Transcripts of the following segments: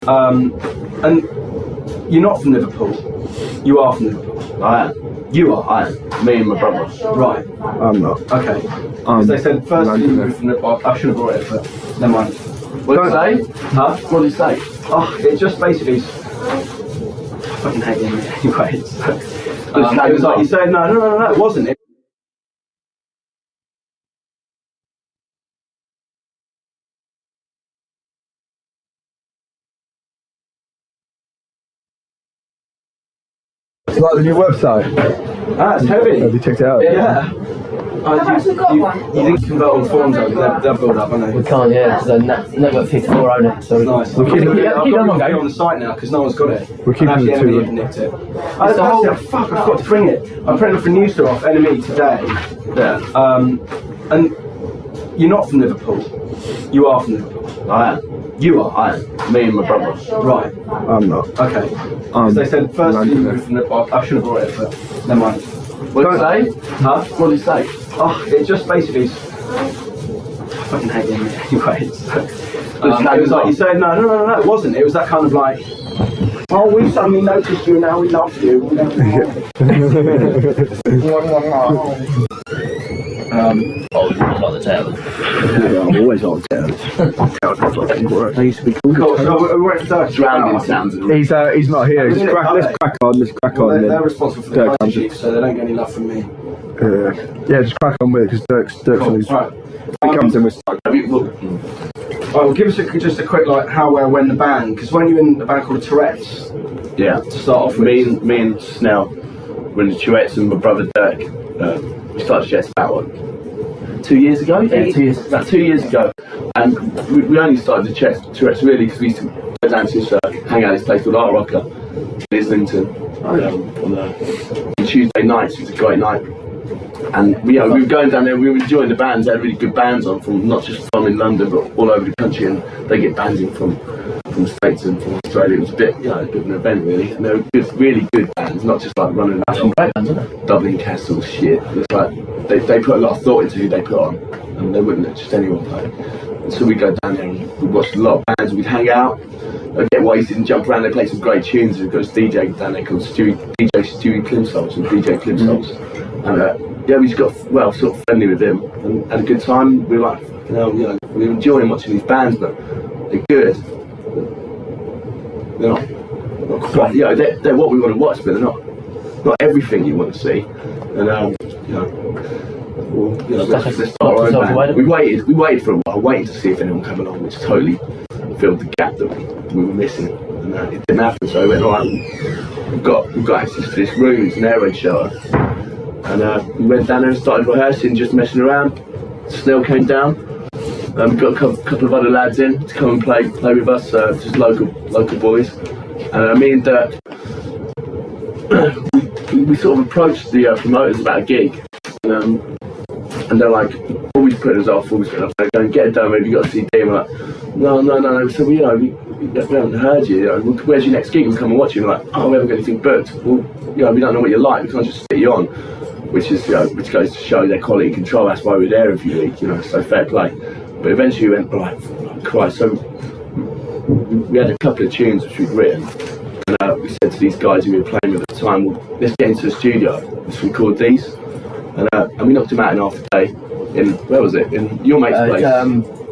And you're not from Liverpool. You are from Liverpool. I am. You are. I am. Me and my brother. Right. I'm not. Okay. Because they said first you moved from Liverpool. I should have brought it, but never mind. What did it say? Huh? What did it say? Oh, it just basically. I fucking hate him anyway. So, it was like you said, no, it wasn't. It's like the new website. Ah, it's heavy. Have you checked it out? Yeah. I've actually got one. You didn't convert on forums, they'll build up, aren't they? We can't, yeah, because Network 54 own it. So Nice. We'll keep I've it got it on the site now because no one's got it. We're keeping actually, it Enemy too. have nicked it. Fuck, I forgot to bring it. I'm printing off a news story off Enemy today. Yeah. And you're not from Liverpool. You are from Liverpool. I am. You are. I am. Me and my brother. Right. I'm not. Okay. Because they said first you moved from Liverpool. I should have brought it, but never mind. What did it say? Huh? What did it say? Oh, it just basically. I fucking hate him anyway. So, it was like you said, no, it wasn't. It was that kind of like, oh, we suddenly noticed you, now we love you. Oh, you like the tail. Yeah, I'm always on tails. I used to be cool. Cool, so we went to Dirk. Surrounding sounds. He's not here. Let's crack on. Let's crack on. They're responsible for the Dirk party chief, so they don't get any love from me. Yeah, just crack on with it because Dirk's on his. Right. He comes in with. Alright, well, give us just a quick like how, where, when the band, because when you're in a band called the Tourette's, Yeah. to start off with. Me and Snell were in the Tourette's and my brother Dirk. We started Tourette's about what, 2 years ago? Yeah, 2 years. About 2 years ago. And we only started the Tourette's really because we used to go down to this, hang out at this place called Art Rocker in Islington on Tuesday nights. It was a great night. And we were going down there, we were enjoying the bands. They had really good bands on, from not just from in London but all over the country, and they get bands in from the States and from Australia. It was a bit, a bit of an event really, and they were good, really good bands, not just like running around Some great bands, isn't it? Dublin Castle shit. It's like they put a lot of thought into who they put on, and they wouldn't let just anyone play. And so we'd go down there and we'd watch a lot of bands, we'd hang out, I'd get wasted and jump around. They play some great tunes. We've got this DJ down there called DJ Stewie Plimsolls and DJ Plimsolls. And yeah, we just got sort of friendly with him and had a good time. We were like, we were enjoying watching these bands, but they're good. They're not quite, they're what we want to watch, but they're not everything you want to see. And let's start our own band. We waited for a while, waiting to see if anyone came along, which totally filled the gap that we were missing. And it didn't happen, so we went, alright, we've got access to this room, it's an air raid shelter. And we went down there and started rehearsing, just messing around. Snell came down. We got a couple of other lads in to come and play with us, just local boys. And me and Dirk, we sort of approached the promoters about a gig. And they're like, always putting us off, They're going, get it done, maybe you've got a CD. And we're like, no. So we haven't heard you. Where's your next gig? We'll come and watch you. And we're like, oh, we haven't got anything booked. Well, we don't know what you're like. We can't just stick you on. Which goes to show their quality control. That's why we're there every week, so fair play. But eventually we went, right, Christ. So we had a couple of tunes which we'd written, and we said to these guys who we were playing with at the time, well, let's get into the studio, let's record these. And we knocked them out in half a day. Where was it? In your mate's place.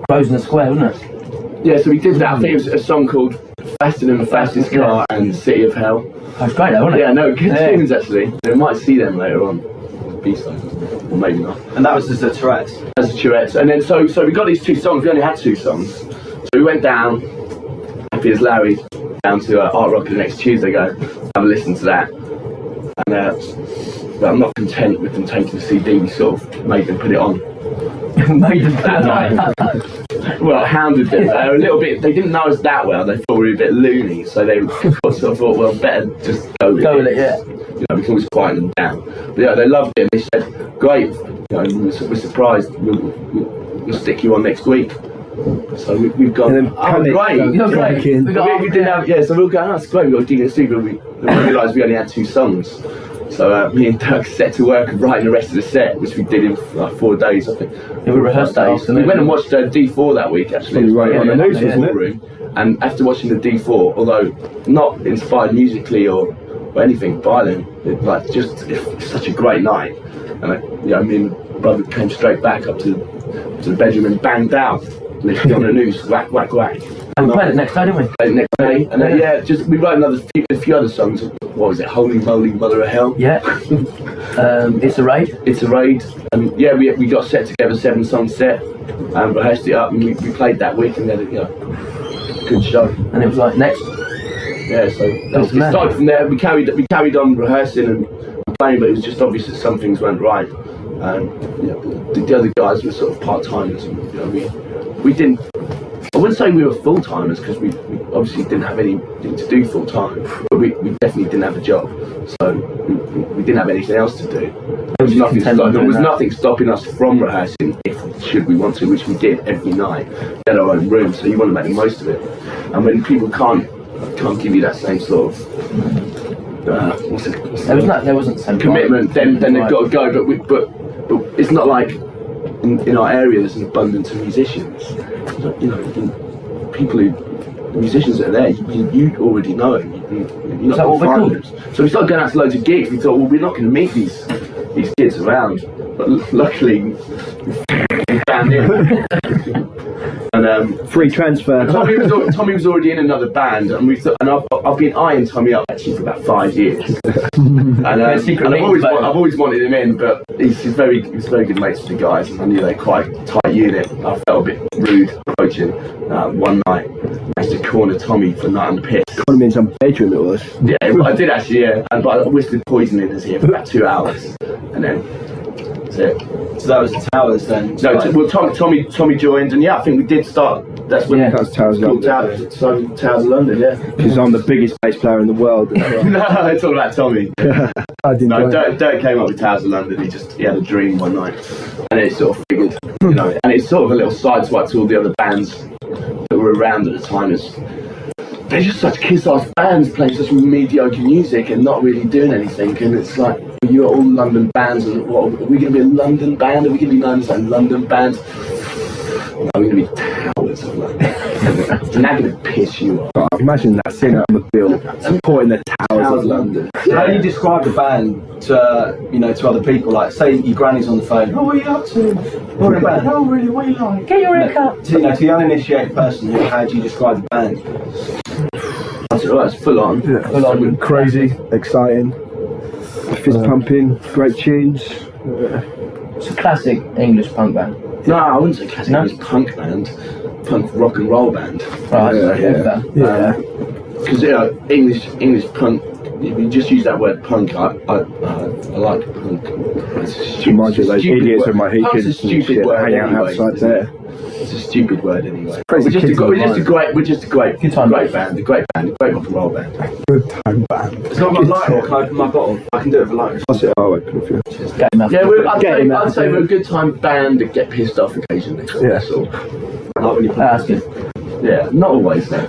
Grosvenor Square, wasn't it? Yeah, so we did that. I think it was a song called Faster Than the Fastest Car and City of Hell. That was great though, wasn't it? Yeah, no, good tunes actually. We might see them later on. B-side, or maybe not. And that was just the Tourette's? As the Tourette's. And then so we got these 2 songs, we only had 2 songs. So we went down, happy as Larry, down to Art Rock the next Tuesday, have a listen to that. And but I'm not content with them taking the CD, we sort of made them put it on. Made them that night. Well, hounded them. They were a little bit, they didn't know us that well, they thought we were a bit loony, so they sort of thought, well, better just go with it. Yeah. We can always quieten them down. But yeah, they loved it. They said, "Great, we're surprised. We'll stick you on next week." So we've gone. And then panic, great. We didn't have. Yeah, so we'll go. Oh, that's great. We've got to do this. But we realised we only had 2 songs, So me and Dirk set to work and writing the rest of the set, which we did in like 4 days, I think. Yeah, we rehearsed days. We went and watched D4 that week, actually. It was Right on the news, in wasn't it? room. And after watching the D4, although not inspired musically or anything by them, it's such a great night. And me and my brother came straight back up to the bedroom and banged out, literally on the noose, whack, whack, whack. And we played it next day, didn't we? Played it next day, and then we wrote a few other songs. What was it? Holy Moly, Mother of Hell. Yeah. It's a Raid. It's a Raid, and we got set together, 7-song set, and rehearsed it up, and we played that week, and then good show. And it was like next. Yeah, so it started from there. We carried on rehearsing and playing, but it was just obvious that some things went right. The other guys were sort of part-timers. We didn't. I wouldn't say we were full-timers because we obviously didn't have anything to do full-time, but we definitely didn't have a job, so we didn't have anything else to do. There was nothing stopping us from rehearsing should we want to, which we did every night. We had our own room, so you want to make the most of it. And when people can't give you that same sort of there wasn't the same commitment, then they've got to go. But it's not like in our area there's an abundance of musicians. Musicians that are there, you already know them. You're not going to find them. So we started going out to loads of gigs. We thought, well, we're not going to meet these kids around. But luckily, we found him. And free transfer. Tommy was already in another band, and I've been eyeing Tommy up actually for about 5 years. And I've always wanted him in, but he's very good mates with the guys, and I knew they're quite a tight unit. I felt a bit rude approaching. One night, I managed to corner Tommy for night on the piss. Cornered me in some bedroom, it was. Yeah, I did actually. Yeah, but I whispered poison in his ear for about 2 hours, and then. So that was the Towers then? No, Tommy joined, and I think we did start. That's when that was Towers of London. Towers of London, yeah. Because I'm the biggest bass player in the world. No, it's all about Tommy. I didn't. No, Dirk came up with Towers of London. He had a dream one night, and it sort of figured, and it's sort of a little sideswipe to all the other bands that were around at the time. They're just such kiss-ass bands playing such mediocre music and not really doing anything, and it's like, you're all London bands, and what, are we going to be a London band? Are we going to be known as a London band? No, we're going to be Towers of London. And that's going to piss you off. Oh, imagine that singer on the bill supporting the Towers of London. So how do you describe the band to other people? Like, say your granny's on the phone. Oh, what are you up to? What a band? Oh, really? What do you like? Get your haircut. To the uninitiated person, how do you describe the band? It's full on. Yeah. Full on. Crazy, exciting, fist pumping, great tunes. It's a classic English punk band. No, I wouldn't say classic English punk band. Punk rock and roll band. Right, yeah. Because English punk, if you just use that word punk, I like punk. It's Reminds you of those idiots with my Punk's a stupid word hang out anyway, outside there. It's a stupid word anyway. Crazy We're just a great band, a great rock and roll band. Good time band. It's not got lighter, or can I open my bottle? I can do it for lighter. Pass it, I'll open it for you. Yeah, I'd say we're a good time band that get pissed off occasionally. Yeah. That's all. Like when you play. That's good. Yeah, not always though.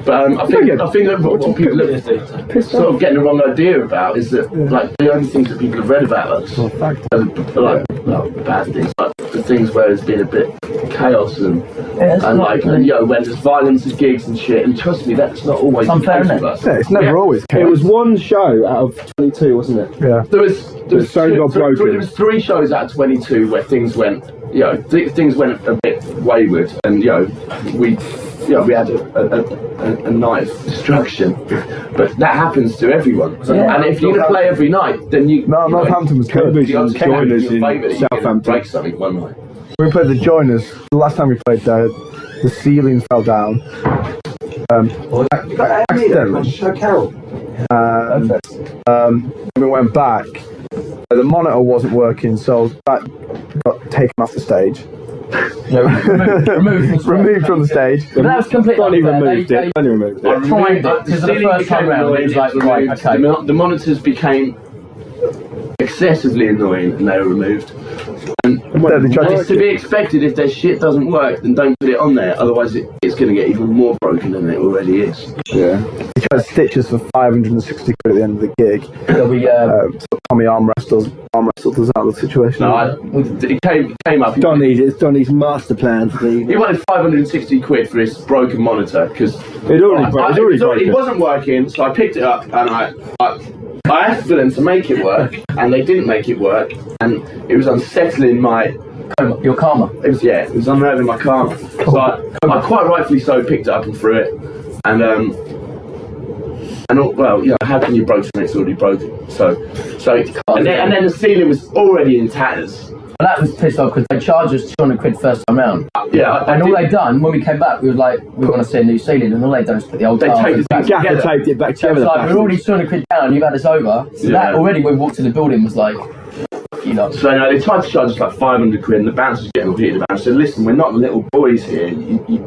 But I think that what people are sort of getting the wrong idea about is that like the only things that people have read about us are like bad things, like the things where there's been a bit of chaos and when there's violence at gigs and shit. And trust me, that's not always the case with us. Yeah, it's never always chaos. It was one show out of 22, wasn't it? Yeah. There was 3 shows out of 22 where things went, things went a bit wayward, and we had a night of destruction, but that happens to everyone. Yeah. And if you're going to play every night, then you. No, Northampton was Cambridge and Joiners in Southampton. Break something one night. We played the Joiners. The last time we played there, the ceiling fell down. Accidentally. Show Carol. We went back. The monitor wasn't working, so that got taken off the stage. Removed from the stage. But that was completely Donnie unfair. removed it. Donnie removed it. Tried it because the first time round it was like, right, okay. The monitors became excessively annoying and they were removed. And it's to be expected if their shit doesn't work, then don't put it on there. Otherwise, it's going to get even more broken than it already is. Yeah. He tried stitches for 560 quid at the end of the gig. So we, Tommy arm wrestled us out of the situation. No, it came up. It's Donnie's master plan for the. He wanted 560 quid for his broken monitor because It wasn't working. So I picked it up and I asked for them to make it work, and they didn't make it work, and it was unsettling your karma. It was unnerving my karma. So I quite rightfully so picked it up and threw it, and how can you break something that's already broken? And then the ceiling was already in tatters. Well, that was pissed off because they charged us 200 quid first time round. And all they'd done when we came back, we were like, we want to see a new ceiling, and all they'd done is put the old gaffer taped it back together. Like, we're already 200 quid down, you've had us over. So that already when we walked to the building was like, you know. So they tried to charge us like 500 quid, and the bouncer was getting heated about it. I said, listen, we're not little boys here. You're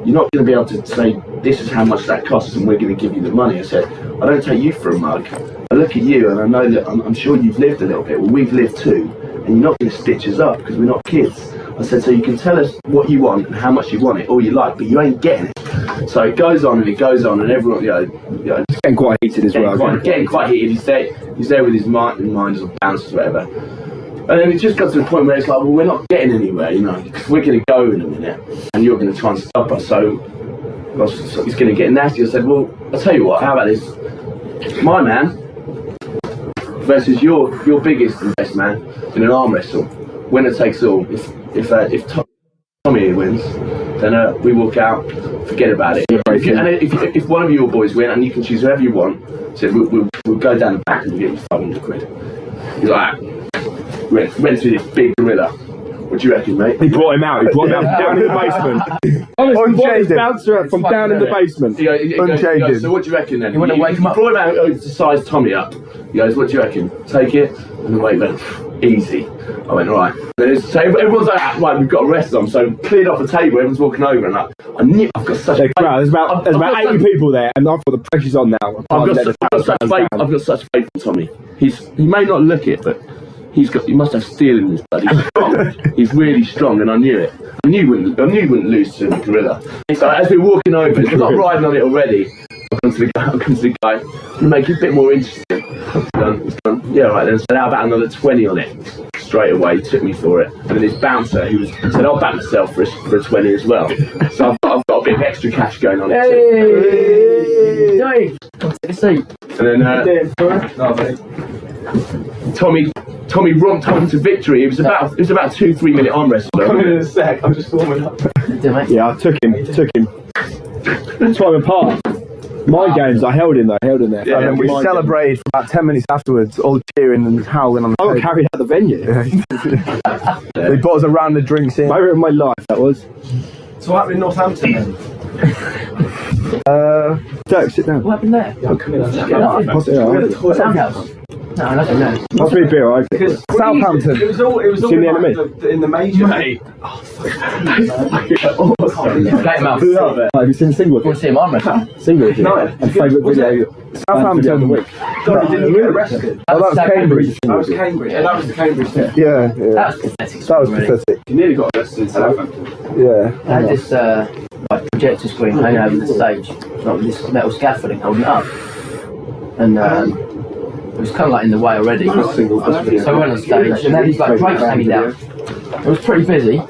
not going to be able to say, this is how much that costs, and we're going to give you the money. I said, I don't take you for a mug. I look at you, and I know that I'm sure you've lived a little bit. Well, we've lived too. And you're not going to stitch us up because we're not kids. I said, so you can tell us what you want and how much you want it, all you like, but you ain't getting it. So it goes on, and everyone, It's getting quite heated as well. Getting quite heated. He's there with his minders or bouncers or whatever. And then it just got to the point where it's like, well, we're not getting anywhere, because we're going to go in a minute, and you're going to try and stop us. So it's going to get nasty. I said, well, I'll tell you what. How about this? My man versus your biggest and best man in an arm wrestle. Winner takes all. If Tommy wins, then we walk out, forget about it. If one of your boys win, and you can choose whoever you want, so we'll go down the back and we'll get you 500 quid. He's like, went through this big gorilla. What do you reckon, mate? He brought him out. He brought him out from down in the basement. Honestly, brought his bouncer up from down in the basement. He goes, so what do you reckon then? You want to wake him up? Brought him out to size Tommy up. He goes, what do you reckon? Take it. And the weight went, easy. I went, right. So everyone's like, right, we've got a rest on. So cleared off the table, everyone's walking over, and I knew I've got such. There's about 80 people there, and I thought the pressure's on now. I've got such faith in Tommy. He may not look it, but he must have steel in his blood. He's strong. He's really strong, and I knew it. I knew he wouldn't lose to the gorilla. So as we're walking over, he's not riding on it already. I've gone to the guy, to make it a bit more interesting. He's done. Yeah, right then. So how about another 20 on it? Straight away, he took me for it. And then his bouncer, said, I'll back myself for a 20 as well. So I've got a bit of extra cash going on it too. Hey! Take a seat. And then Tommy romped on to victory. It was about 2-3 minute arm wrestle. Come in a sec, I'm just warming up. Yeah, I took him. Time apart. My games, I held him there. Yeah, and then we celebrated for about 10 minutes afterwards, all cheering and howling on the I got carried out the venue. They bought us a round of drinks in. Favourite of my life, that was. So what happened in Northampton then? Dirk, sit down. What happened there? Come in. Soundhouse. No, nothing there. Must be a beer, I think. Southampton. It was all in the enemy. in the major. Mate. Black mouth. Have you seen Single? You want to see him arm wrestle? Single, No. and favourite video. Southampton. Of the week. Donnie, didn't you get arrested? Oh, that was Cambridge. That was Cambridge. Yeah, that was the Cambridge thing. Yeah. That was pathetic. That was pathetic. You nearly got arrested in Southampton. Yeah. I had this projector screen hanging over the stage, like with this metal scaffolding holding it up, and it was kind of like in the way already. So I went on stage, and then these like drapes hanging down. It was pretty busy.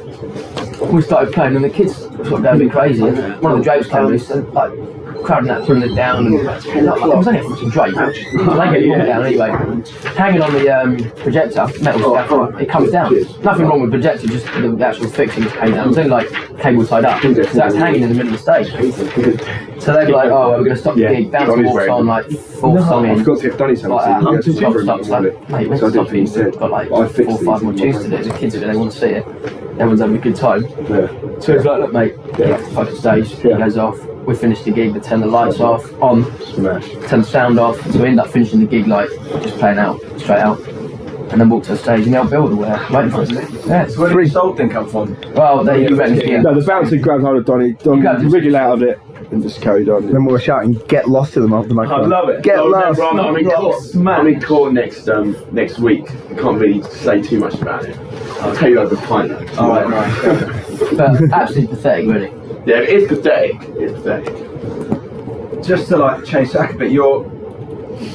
We started playing, and the kids sort of going a bit crazy. And one of the drapes came loose, and like crowding that, pulling it down, and it was only a fucking drape. So they get pulled down anyway. Hanging on the projector, metal scaffold, it comes down. Nothing wrong with the projector, just the actual fixing just came down. It was only like cable tied up, so that's hanging in the middle of the stage. So they were like, "Oh, we're going to stop the gig." Bouncer walks on, like full song in. I've got to see if Donnie's Stop. Mate, we're stopping. We've got like 4 or 5 more tunes to do. The kids are they want to see it. Everyone's having a good time. So he's like, "Look, mate, fuck the stage." He goes off. We finished the gig, we turn the lights off, on, turn the sound off, so we end up finishing the gig like just playing out, straight out, and then walked to the stage and the old builder were waiting for us. Yeah, Where did the soul thing come from? well, you reckon No, the bouncer grabbed hold of Donnie, wriggled out of it, and just carried on. Then we were shouting, "Get lost!" to them off the microphone. I love it. Get lost. I'm in court next week. I can't really say too much about it. I'll tell you over a pint though. All right, nice. But absolutely pathetic, really. Yeah, it is pathetic. It's pathetic. Just to like change tack a bit,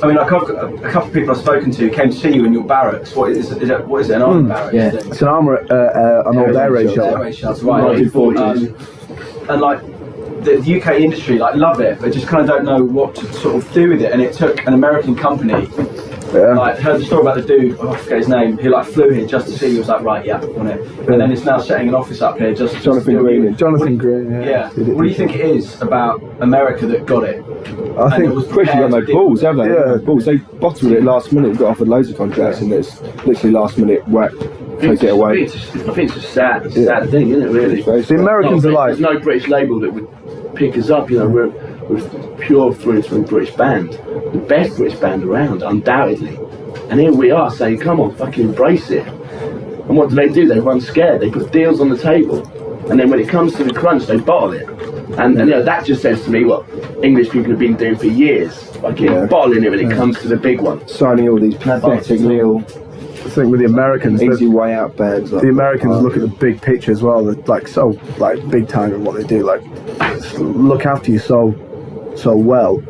I mean, like a couple of people I've spoken to came to see you in your barracks. What is it? An army barracks? Yeah. It's an armour, an old air raid shelter. Air raid shelter, right? 1940s. And like the UK industry, like love it, but just kind of don't know what to sort of do with it. And it took an American company. Yeah. Like heard the story about the dude, I forget his name, who like flew here just to see you. Was like, right, yeah, on it. And then it's now setting an office up here just. Jonathan Green. Jonathan Green. Yeah. What do you think it is about America that got it? I think Especially got no balls, have they? Yeah. No balls. They bottled it last minute. Got offered loads of contracts, and it's literally last minute whack. Take it away. I think it's a sad thing, isn't it? Really. The Americans are like. There's no British label that would pick us up. You know, we're pure through and through British band, the best British band around, undoubtedly. And here we are saying, come on, fucking embrace it. And what do? They run scared. They put deals on the table. And then when it comes to the crunch, they bottle it. And you know, that just says to me what English people have been doing for years. Fucking bottling it when it comes to the big one. Signing all these pathetic little I think with the Americans, easy way out bands. Like the Americans look at the big picture as well. They're like so like big time in what they do. Like look after you so well.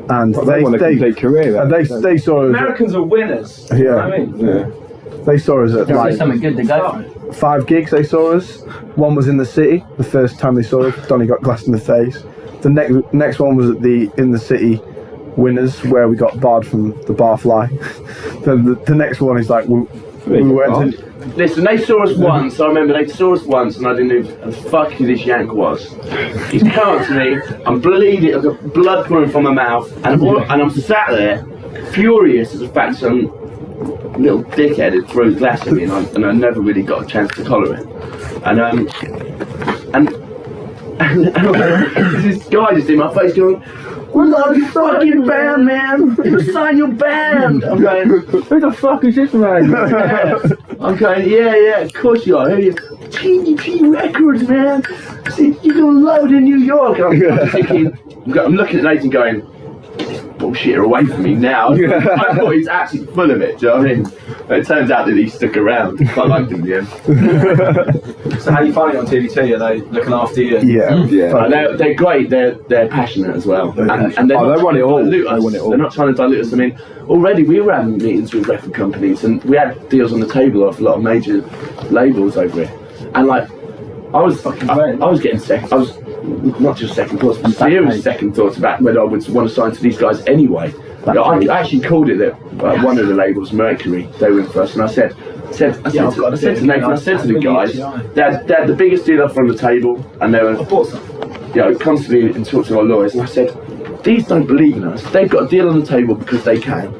And they want a complete career. And they saw us. Americans are winners. Yeah. You know what I mean? Yeah. They saw us at Like like something good to go for it. 5 gigs. They saw us. One was in the city. The first time they saw us, Donnie got glassed in the face. The next one was at the in the city winners, where we got barred from the barfly. Then the next one is like we went to. Listen, they saw us once. I remember they saw us once, and I didn't know who the fuck who this yank was. He's come up to me. I'm bleeding. I've got blood pouring from my mouth, and I'm sat there, furious at the fact some little dickhead had thrown glass at me, and I never really got a chance to collar it. And this guy just in my face going, "We love your fucking band, man. You sign your band." I'm going, "Who the fuck is this man?" Yeah. I'm going, yeah, of course you are. Who are you? TDP Records, man. See, you're gonna love it in New York. And I'm thinking, I'm looking at Nathan going, bullshit away from me now. I thought he's actually full of it, do you know what I mean? But it turns out that he stuck around. Quite liked him in the end. So how are you finding it on TVT? Are they looking after you? Yeah. They're great. They're passionate as well, and they want it all. Dilute us. They're not trying to dilute us. I mean, already we were having meetings with record companies, and we had deals on the table off a lot of major labels over it. And like, I was getting second. I was not just second thoughts, but serious second thoughts about whether I would want to sign to these guys anyway. I actually called it that one of the labels, Mercury, they were in first, and I said to Nathan, I said to the guys, they had the biggest deal offer on the table, and they were, constantly in talks with our lawyers, and I said, these don't believe in us. They've got a deal on the table because they can,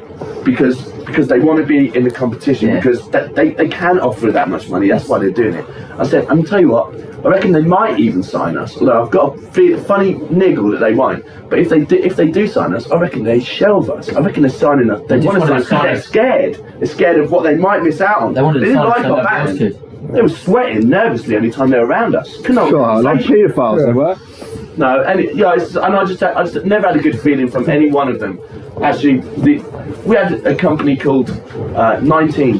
because they want to be in the competition, because they can offer that much money. That's why they're doing it. I said, I'm tell you what, I reckon they might even sign us. Although I've got a funny niggle that they won't. But if they do sign us, I reckon they shelve us. I reckon they're signing us. They want to sign us. They're scared. They're scared of what they might miss out on. They didn't like our band. They were sweating nervously any time they were around us. Like paedophiles, they were. No, and I just never had a good feeling from any one of them. Actually, we had a company called 19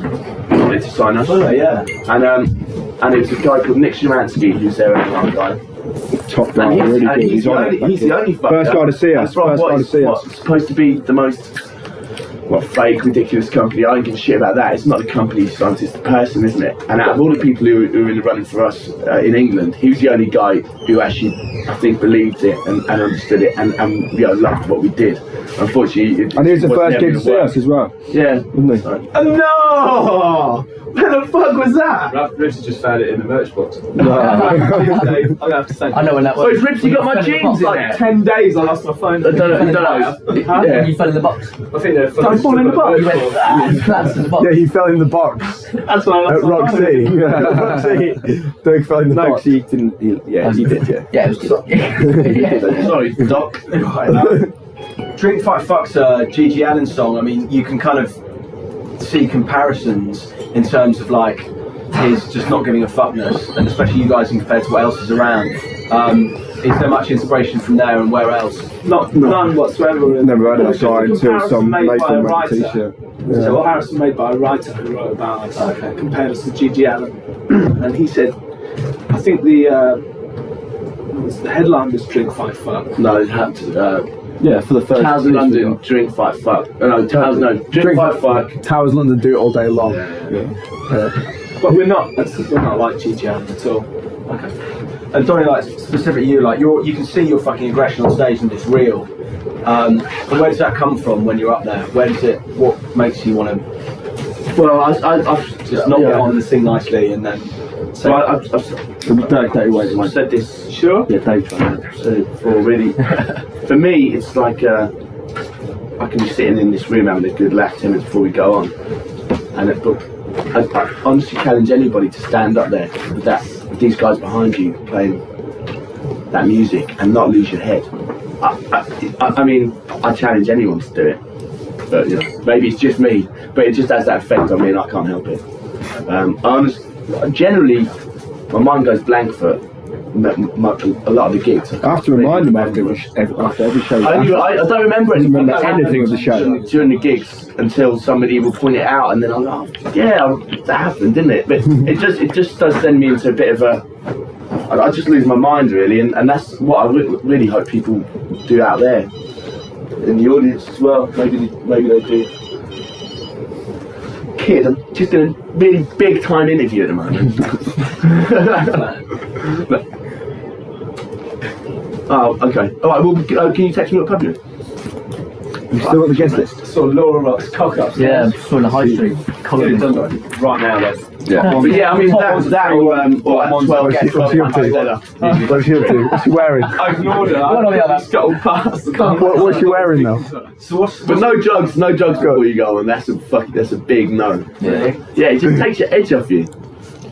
wanted to sign us. Oh yeah. And it was a guy called Nick Shumansky who's their one guy. Top guy, really good. He's the only fucker. First guy to see us. What's supposed to be the most fake, ridiculous company. I don't give a shit about that. It's not the company signed, it's the person, isn't it? And out of all the people who were in the running for us in England, he was the only guy who actually, I think, believed it and understood it and loved what we did. Unfortunately, and he was the first kid to see us as well. Yeah, wasn't he? No! Where the fuck was that? Ripsy just found it in the merch box. I'm gonna have to say. I know when that was. Oh, Ripsy got my jeans in there. 10 days I lost my phone. I don't know. When you fell in the box. I think they're Did I fall in the box? You went collapsed in the box. Yeah, he fell in the box That's when I lost at my Rock phone. City. Rock City. Dirk fell in the box. he didn't. He did. Yeah. Yeah, it was good. Yeah. Sorry, Doc. Drink Fight Fuck's Gigi Allen song. I mean, you can kind of see comparisons in terms of like his just not giving a fuckness, and especially you guys compared to what else is around. there much inspiration from there and where else? None whatsoever. Never heard of that guy until Comparison some made by a Nathan made a writer. t-shirt. So comparison made by a writer who wrote about us, compared us to G.G. Allen, and he said, I think the headline was "Drink, Fight, Fuck." No, it had to. Yeah, for the first. Towers London, drink, fight, fuck. Drink, fight, fuck. Towers London do it all day long. But we're not like G.G. Allen at all. Okay. And Donnie, like specifically you, like you can see your fucking aggression on stage and it's real. But where does that come from when you're up there? What makes you want to? Well, I've Just not get on and sing nicely and then. So I've said this. Sure. Yeah, Dave said it before. Really, for me, it's like I can be sitting in this room having a good laugh 10 minutes before we go on, and I honestly challenge anybody to stand up there with these guys behind you playing that music and not lose your head. I mean, I challenge anyone to do it, but you know, maybe it's just me, but it just has that effect on me, and I can't help it. Generally, my mind goes blank for a lot of the gigs. I have to remind them after every show. I don't remember anything of the show during the gigs until somebody will point it out, and then I'm like, oh, yeah, that happened, didn't it? But it just does send me into a bit of a. I just lose my mind really, and that's what I really hope people do out there in the audience as well. Maybe they do. Kid, I'm just in a really big time interview at the moment. Oh, okay. All right. Well, can you text me what pub you're in? You still got the guest list? Saw Laura Rock's cock up. Yeah, I'm still in the high street. Right now, though. Yeah. But yeah, I mean that or 12 guests. What's she up to? What's she up to? What's she wearing? I ignored her. I scuttled past. What's she wearing now? So But no drugs before you go, and that's a big no. Yeah, it just takes your edge off you.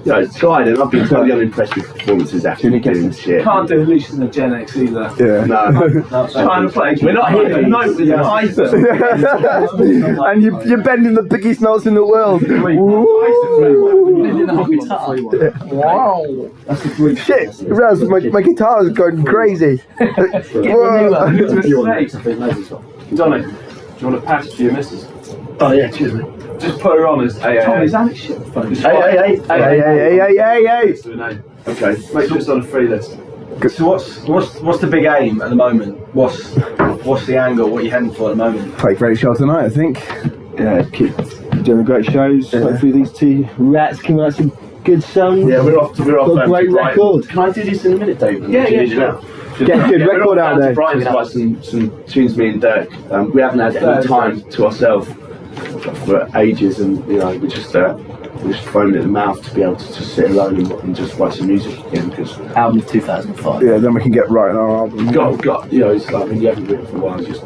Yeah, it's tried, and I've been totally unimpressed with performances after doing this shit. Can't do hallucinogenics either. Yeah. No. Trying to play. We're not here for note with Python. And you're bending the biggest notes in the world. Wow. Shit, Raz, my guitar is going crazy. Donnie, do you want to pass for your missus? Oh yeah, cheers, mate. Just put her on as Tom, is that shit funny? Hey. Hey. Okay. Make sure it's on a free list. So what's the big aim at the moment? What's the angle? What are you heading for at the moment? Play a great show tonight, I think. Yeah, keep doing great shows. Hopefully these two rats can write some good songs. Yeah, we're off. Got a great to Brighton. record. Can I do this in a minute, Dave? Yeah, sure. Get a good record out there. Brighton's got some tunes, me and Dirk. We haven't had any time to ourselves for ages, and you know, we're just foaming at the mouth to be able to just sit alone and just write some music again. Because Album of 2005. Yeah, then we can get writing our album. got you know, it's like when you haven't written for a while, just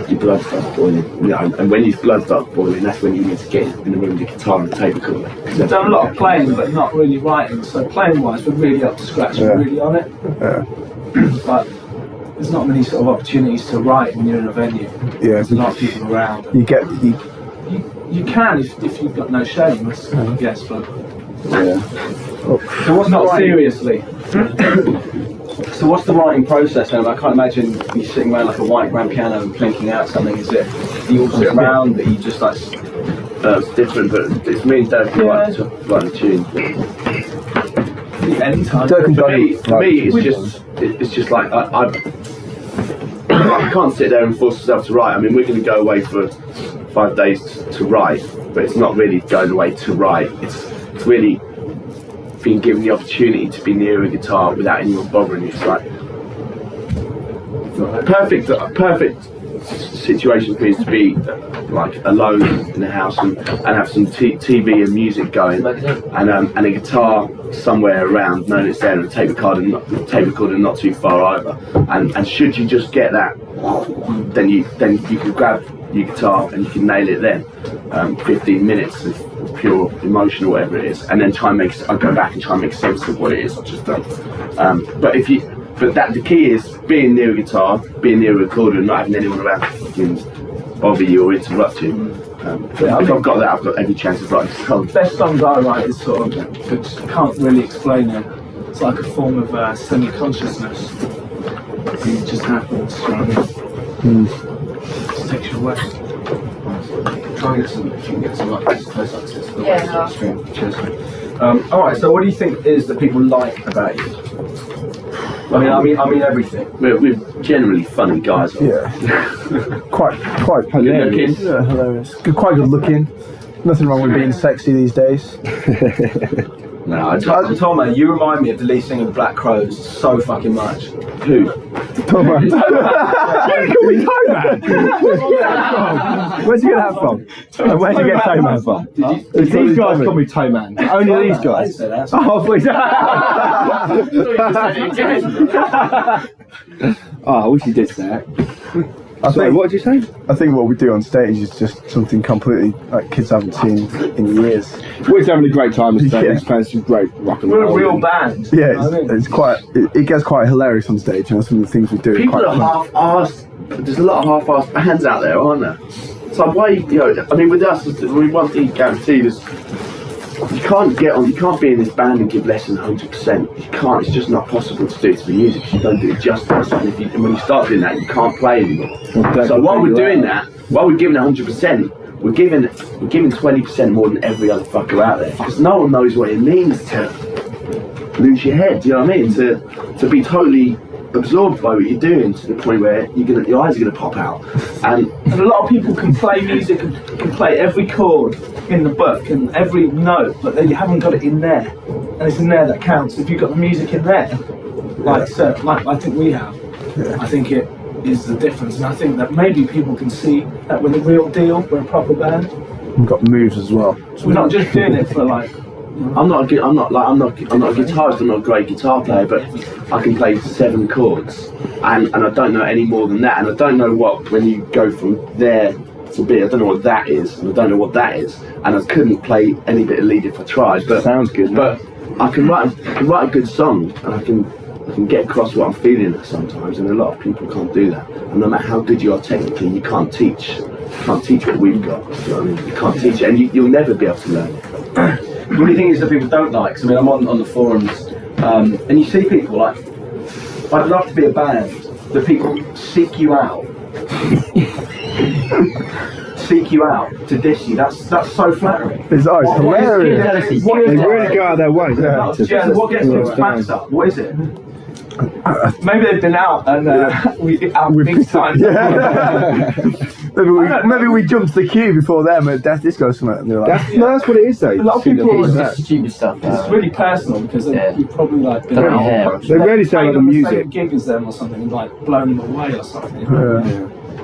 your blood starts boiling. You know, and when your blood starts boiling, that's when you need to get in the room with your guitar and tape recorder. We've done a lot of playing, but not really writing. So playing wise, we're really up to scratch. We're really on it. Yeah. But there's not many sort of opportunities to write when you're in a venue. Yeah, There's a lot of people around. you You can if you've got no shame, I guess, but Yeah. So what's not the writing? seriously. So what's the writing process then? I can't imagine you sitting around like a white grand piano and plinking out something. Is it? You all sit around, but you just like. It's different, but it's me and Dirk who write the tune. Anytime. Dirk and For Donnie. me, it's just like I can't sit there and force myself to write. I mean, we're going to go away for 5 days to write, but it's not really going away to write. It's really being given the opportunity to be near a guitar without anyone bothering you. It's like perfect situation for me is to be like alone in the house and have some TV and music going, and a guitar somewhere around, knowing it's there, and a tape recorder not too far either. And should you just get that, then you can grab your guitar and you can nail it then. 15 minutes of pure emotion or whatever it is, and then I go back and try and make sense of what it is I've just done. But the key is being near a guitar, being near a recorder, and not having anyone around to fucking bother you or interrupt you. If I've got that, I've got every chance of writing songs. Best songs I write is sort of, which can't really explain it. It's like a form of semi-consciousness. It just happens, you know what I mean? It takes you away. Try and get some, if you can get some like close access to the Yeah. stream. Cheers. Alright, so what do you think is that people like about you? I mean everything. We're generally funny guys. Yeah. quite hilarious. Yeah, hilarious. Quite good looking. Nothing wrong with being sexy these days. No, Tom, you remind me of the lead singer of the Black Crows so fucking much. Who? Tom Man. Why do you call me Toe Man? Where's he get that from? Where'd you get Toe Man from? These guys call me Toe Man. Only these guys. Oh, please. Oh, I wish you did that. Sorry, what did you say? I think what we do on stage is just something completely like kids haven't seen in years. We're just having a great time on stage. Yeah. We're playing some great rock and We're roll. a real band. Yeah, it's quite. It gets quite hilarious on stage. You know, some of the things we do. People are are quite fun. half-assed. There's a lot of half-assed bands out there, aren't there? So why, I mean, with us, we one thing guaranteed is you can't be in this band and give less than 100%. You can't. It's just not possible to do it to the music. You don't do it justice. And when you start doing that, you can't play anymore. So while we're doing that, while we're giving 100%, we're giving 20% more than every other fucker out there. Because no one knows what it means to lose your head. You know what I mean? To be totally absorbed by what you're doing to the point where your eyes are gonna pop out. And a lot of people can play music and can play every chord in the book and every note, but then you haven't got it in there, and it's in there that counts. If you've got the music in there, like I think we have, I think it is the difference, and I think that maybe people can see that we're the real deal. We're a proper band. We've got moves as well. So we're not just doing it for like. I'm not a guitarist. I'm not a great guitar player, but I can play 7 chords, and I don't know any more than that. And I don't know when you go from there to B. I don't know what that is, and I don't know what that is. And I couldn't play any bit of lead if I tried. But sounds good. But I can write a good song, and I can get across what I'm feeling sometimes. And a lot of people can't do that. And no matter how good you are technically, you can't teach. What we've got. You know what I mean? You can't teach it, and you'll never be able to learn it. What do you think is that people don't like? 'Cause I mean, I'm on the forums, and you see people like, I'd love to be a band, that people seek you out. Seek you out to diss you. That's so flattering. It's hilarious. They really go out of their way. Yeah, what gets people's backs up? What is it? Maybe they've been out and we big time. Yeah. maybe we jumped the queue before them at Death Disco or something. And they're like, that's what it is though. A lot of people It's just stupid stuff. It's really personal because you've probably like been Don't out, care. They rarely say about the played on music. same gig as them or something and like blown them away or something.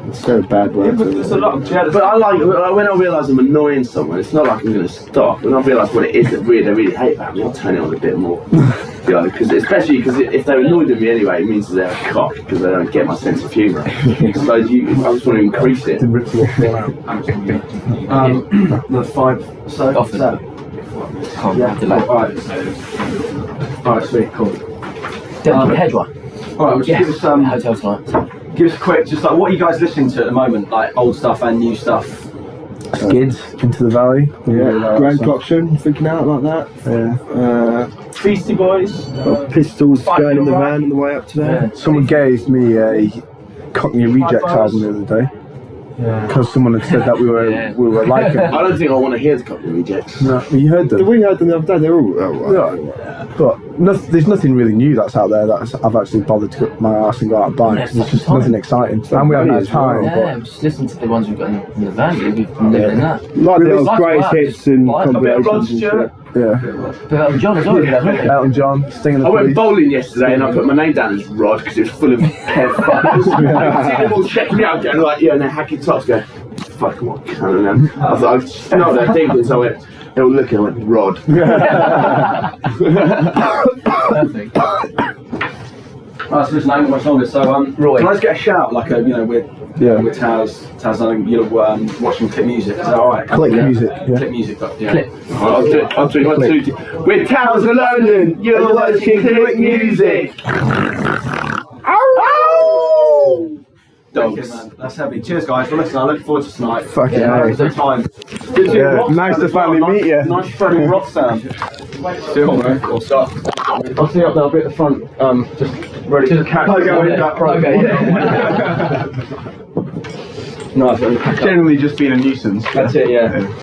It's so bad Yeah, work. but there's a lot of jealousy. But I like when I realise I'm annoying someone. It's not like I'm going to stop. When I realise what it is that they really hate about me, I'll turn it on a bit more. Especially because if they're annoyed with me anyway, it means that they're a cock because they don't get my sense of humour. So I just want to increase it. The 5. So Off the that. Yeah. All right, sweet, cool. Hedge one. All right, give us Hotel tonight. give us a quick, just like what are you guys listening to at the moment, like old stuff and new stuff. Skids, Into the Valley. Yeah, Grand Coxon, thinking out like that. Yeah. Beastie Boys. Pistols Fight going in the Your van on the way up to there. Someone gave me a Cockney Rejects album the other day. Because someone had said that we were like them. I don't think I want to hear the Cockney Rejects. No, you heard them. We heard them the other day. They're all But there's nothing really new that's out there that I've actually bothered to get my arse and go out and buy. Cause there's just nothing exciting. And we haven't had time. Yeah, just listen to the ones we've got in the van. We've been living in that. like the old Like greatest that. hits and Like a bit of Rod compilations and Stewart. shit. Yeah. But John as well. Elton John, Sting of the I went Police. bowling yesterday and I put my name down as Rod because it was full of hair fuckers. I see them all checking me out going like, yeah, and they're hacking tops going, fuck what cunt. And I was like, no, they're thinking, so I went, they were looking, I went, Rod. Perfect. Right, so listen, I haven't got much longer. So, Roy. can I just get a shout? Like, with Taz, you're watching Clip Music. Is that alright? Click music. Yeah. Clip Music. Yeah. Clip. I'll do it. With Towers of London, you're watching Click Music. dogs. Man. That's heavy. Cheers, guys. Well, listen, I look forward to tonight. Fucking Yeah, hell. Good time. Good to Yeah, nice to finally meet you. Nice friendly rock sound. Still, man. Or stop. I'll see you up there. I'll be at the front. Just ready to catch. Okay. Nice. Generally just being a nuisance. That's it. Yeah.